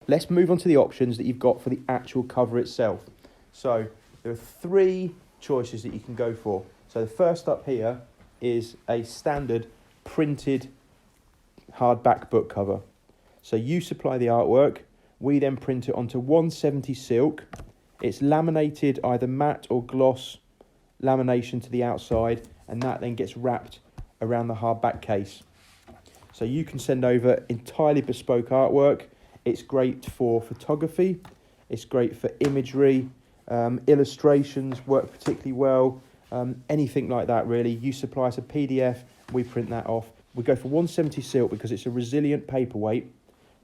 let's move on to the options that you've got for the actual cover itself. So there are 3 choices that you can go for. So the first up here is a standard printed hardback book cover. So you supply the artwork, we then print it onto 170 silk. It's laminated either matte or gloss lamination to the outside, and that then gets wrapped around the hardback case. So you can send over entirely bespoke artwork. It's great for photography, it's great for imagery, illustrations work particularly well, anything like that really. You supply us a PDF, we print that off. We go for 170 silk because it's a resilient paperweight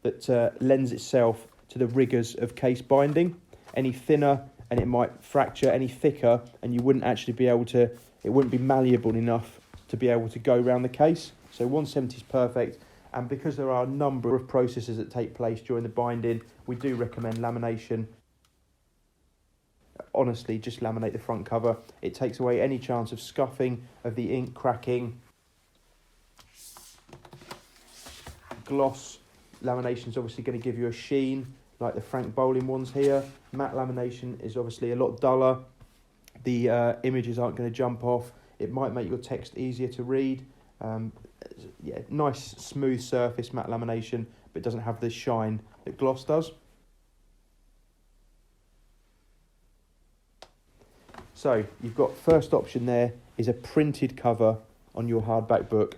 that lends itself to the rigours of case binding. Any thinner and it might fracture, any thicker and you wouldn't actually be able to, it wouldn't be malleable enough to be able to go around the case. So 170 is perfect, and because there are a number of processes that take place during the binding, we do recommend lamination. Honestly, just laminate the front cover. It takes away any chance of scuffing, of the ink cracking. Gloss lamination is obviously going to give you a sheen, like the Frank Bowling ones here. Matte lamination is obviously a lot duller. The images aren't going to jump off. It might make your text easier to read. Yeah, nice smooth surface matte lamination, but it doesn't have the shine that gloss does. So you've got first option there is a printed cover on your hardback book.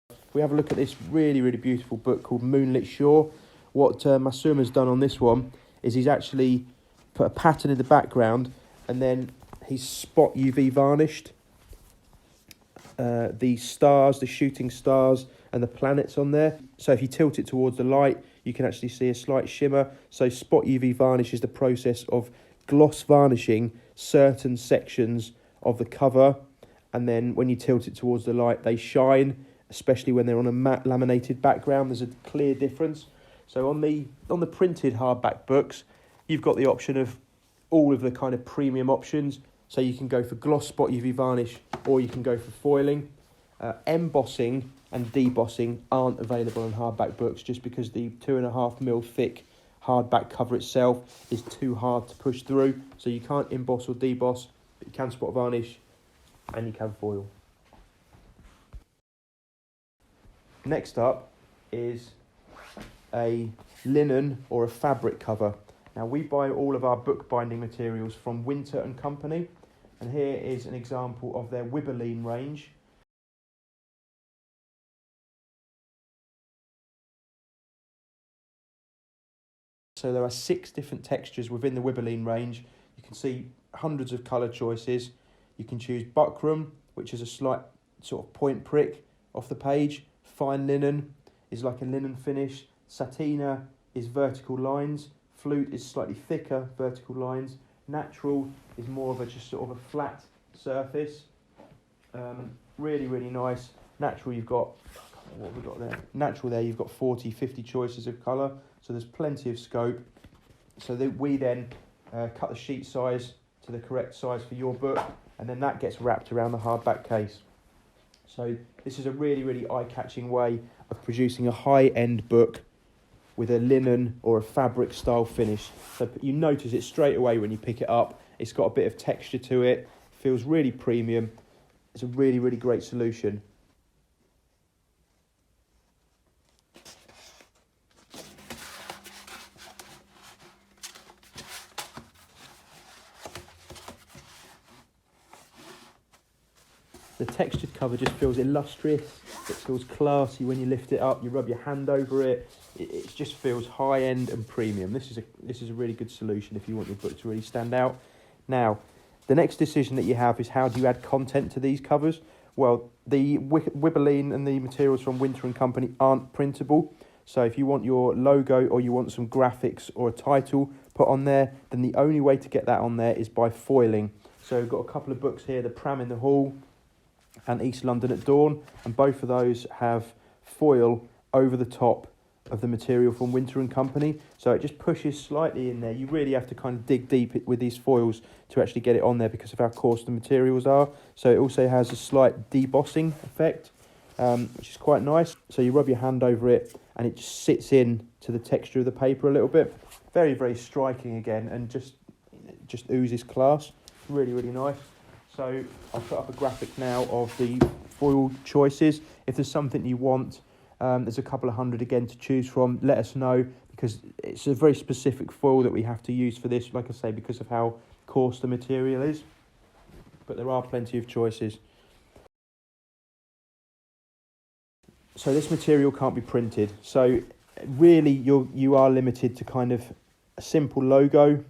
If we have a look at this really beautiful book called Moonlit Shore, what Masuma's done on this one is he's actually put a pattern in the background and then he's spot UV varnished the stars, the shooting stars and the planets on there. So if you tilt it towards the light, you can actually see a slight shimmer. So spot UV varnish is the process of gloss varnishing certain sections of the cover, and then when you tilt it towards the light, they shine, especially when they're on a matte laminated background. There's a clear difference. So on the printed hardback books, you've got the option of all of the kind of premium options. So you can go for gloss spot UV varnish, or you can go for foiling. Embossing and debossing aren't available on hardback books just because the 2.5mm thick hardback cover itself is too hard to push through. So you can't emboss or deboss, but you can spot varnish and you can foil. Next up is a linen or a fabric cover. Now we buy all of our bookbinding materials from Winter&Company, and here is an example of their Wibberline range. So there are 6 different textures within the Wibberline range. You can see hundreds of colour choices. You can choose buckram, which is a slight sort of point prick off the page. Fine linen is like a linen finish. Satina is vertical lines. Flute is slightly thicker vertical lines. Natural is more of a just sort of a flat surface. Really nice. Natural, you've got, what have we got there? Natural there, you've got 40, 50 choices of colour. So there's plenty of scope. So that we then cut the sheet size to the correct size for your book, and then that gets wrapped around the hardback case. So this is a really eye-catching way of producing a high-end book with a linen or a fabric style finish. So you notice it straight away when you pick it up. It's got a bit of texture to it, feels really premium. It's a really great solution. The textured cover just feels illustrious. It feels classy when you lift it up. You rub your hand over it. It just feels high end and premium. This is a really good solution if you want your book to really stand out. Now, the next decision that you have is how do you add content to these covers? Well, the Wibberline and the materials from Winter&Company aren't printable. So if you want your logo or you want some graphics or a title put on there, then the only way to get that on there is by foiling. So we've got a couple of books here, The Pram in the Hall and East London at Dawn, and both of those have foil over the top of the material from Winter&Company, so it just pushes slightly in there. You really have to kind of dig deep with these foils to actually get it on there because of how coarse the materials are. So it also has a slight debossing effect. which is quite nice. So you rub your hand over it and it just sits in to the texture of the paper a little bit. Very, very striking again, and just oozes class. Really, really nice. So I'll put up a graphic now of the foil choices. If there's something you want, there's a couple of hundred again to choose from. Let us know, because it's a very specific foil that we have to use for this, like I say, because of how coarse the material is. But there are plenty of choices. So this material can't be printed. So really you are limited to kind of a simple logo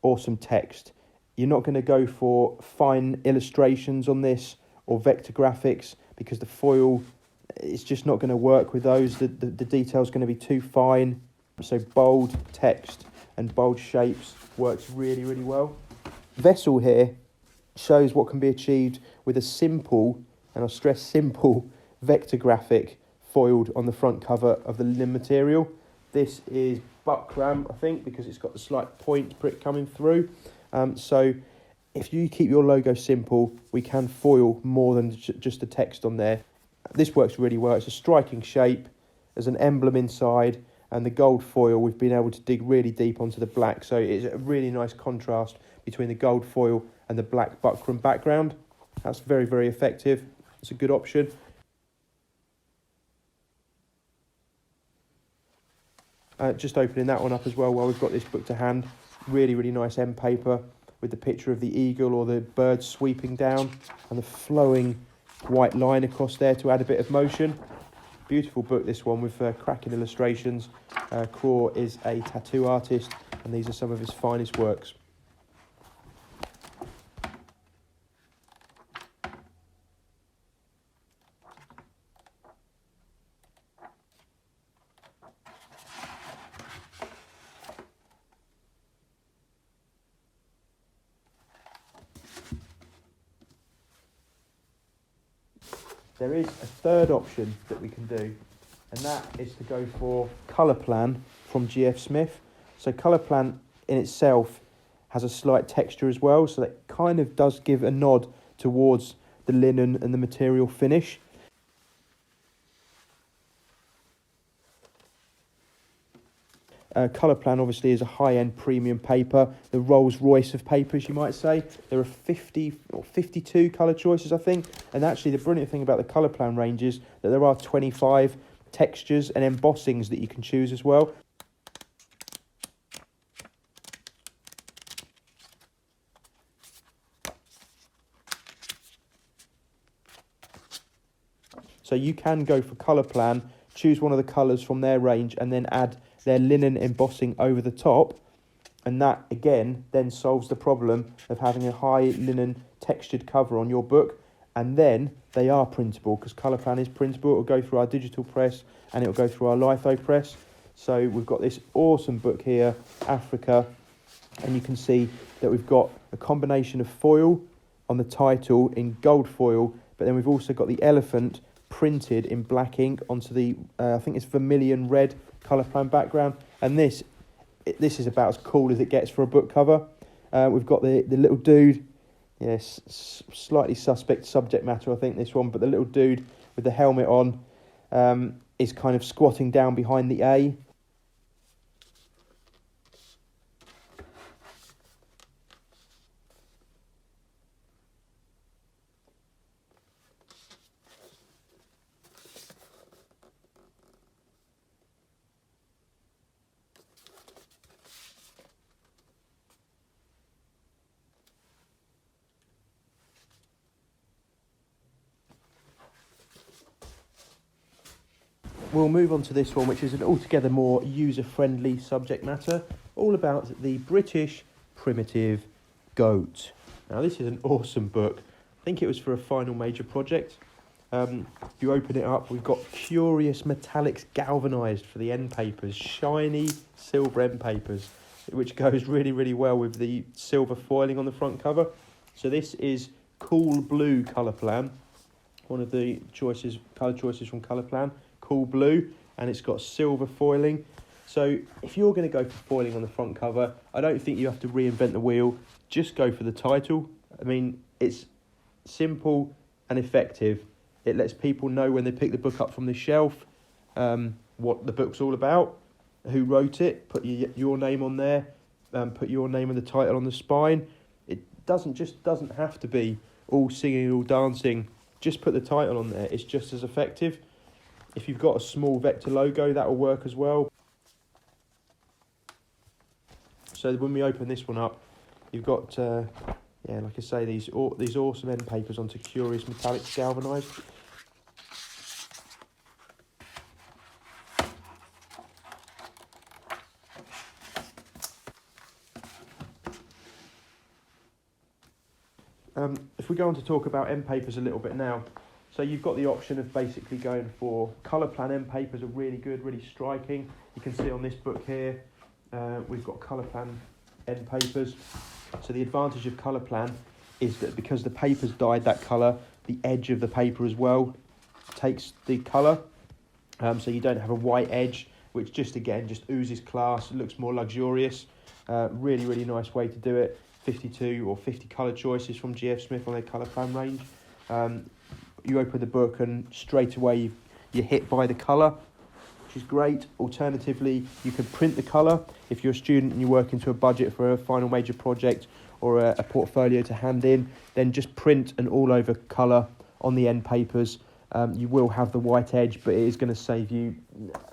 or some text. You're not going to go for fine illustrations on this or vector graphics, because the foil, it's just not going to work with those. The detail's going to be too fine. So bold text and bold shapes works really, really well. Vessel here shows what can be achieved with a simple, and I'll stress simple, vector graphic foiled on the front cover of the linen material. This is buckram, I think, because it's got the slight point prick coming through. So if you keep your logo simple, we can foil more than just the text on there. This works really well. It's a striking shape. There's an emblem inside, and the gold foil, we've been able to dig really deep onto the black. So it's a really nice contrast between the gold foil and the black buckram background. That's very, very effective. It's a good option. Just opening that one up as well while we've got this book to hand. Really, really nice end paper with the picture of the eagle or the bird sweeping down, and the flowing white line across there to add a bit of motion. Beautiful book, this one, with cracking illustrations. Craw is a tattoo artist, and these are some of his finest works. There is a third option that we can do, and that is to go for Colorplan from GF Smith. So Colorplan in itself has a slight texture as well, so that kind of does give a nod towards the linen and the material finish. Colorplan obviously is a high-end premium paper, the Rolls-Royce of papers, you might say. There are 50 or 52 colour choices, I think. And actually the brilliant thing about the Colorplan range is that there are 25 textures and embossings that you can choose as well. So you can go for Colorplan, choose one of the colours from their range, and then add their linen embossing over the top, and that again then solves the problem of having a high linen textured cover on your book. And then they are printable, because Colorplan is printable. It'll go through our digital press and it'll go through our litho press. So we've got this awesome book here, Africa, and you can see that we've got a combination of foil on the title in gold foil, but then we've also got the elephant printed in black ink onto the I think it's vermilion red Colorplan background. And this is about as cool as it gets for a book cover. We've got the little dude, yes, slightly suspect subject matter, I think, this one, but the little dude with the helmet on is kind of squatting down behind the A. We'll move on to this one, which is an altogether more user-friendly subject matter, all about the British primitive goat. Now, this is an awesome book. I think it was for a final major project. If you open it up, we've got curious metallics galvanised for the end papers, shiny silver end papers, which goes really, really well with the silver foiling on the front cover. So this is Cool Blue Colorplan, one of the colour choices from Colorplan. Cool blue, and it's got silver foiling. So if you're going to go for foiling on the front cover, I don't think you have to reinvent the wheel. Just go for the title. I mean, it's simple and effective. It lets people know when they pick the book up from the shelf what the book's all about, who wrote it, put your name on there, put your name and the title on the spine. It doesn't have to be all singing, all dancing. Just put the title on there. It's just as effective. If you've got a small vector logo, that will work as well. So when we open this one up, you've got, like I say, these awesome end papers onto curious metallic galvanised. If we go on to talk about end papers a little bit now, so you've got the option of basically going for Colorplan end papers are really good, really striking. You can see on this book here, we've got Colorplan end papers. So the advantage of Colorplan is that because the paper's dyed that colour, the edge of the paper as well takes the colour. So you don't have a white edge, which just oozes class, looks more luxurious. Really, really nice way to do it. 52 or 50 colour choices from GF Smith on their Colorplan range. You open the book and straight away you're hit by the colour, which is great. Alternatively, you can print the colour. If you're a student and you're working to a budget for a final major project or a portfolio to hand in, then just print an all-over colour on the end papers. You will have the white edge, but it is going to save you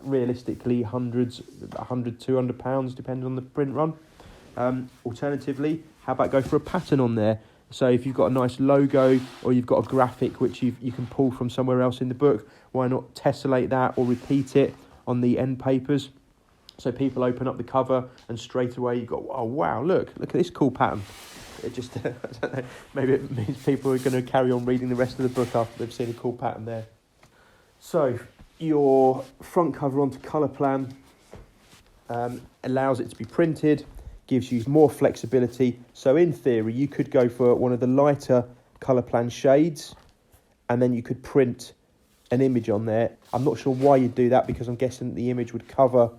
realistically £100, £200, depending on the print run. Alternatively, how about go for a pattern on there? So if you've got a nice logo or you've got a graphic which you can pull from somewhere else in the book, why not tessellate that or repeat it on the end papers? So people open up the cover and straight away you go, oh wow, look at this cool pattern. It just, I don't know, maybe it means people are going to carry on reading the rest of the book after they've seen a cool pattern there. So your front cover onto Colorplan allows it to be printed, gives you more flexibility. So in theory, you could go for one of the lighter Colorplan shades and then you could print an image on there. I'm not sure why you'd do that because I'm guessing the image would cover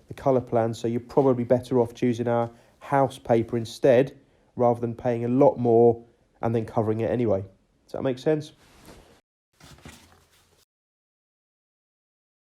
the Colorplan, so you're probably better off choosing our house paper instead rather than paying a lot more and then covering it anyway. Does that make sense?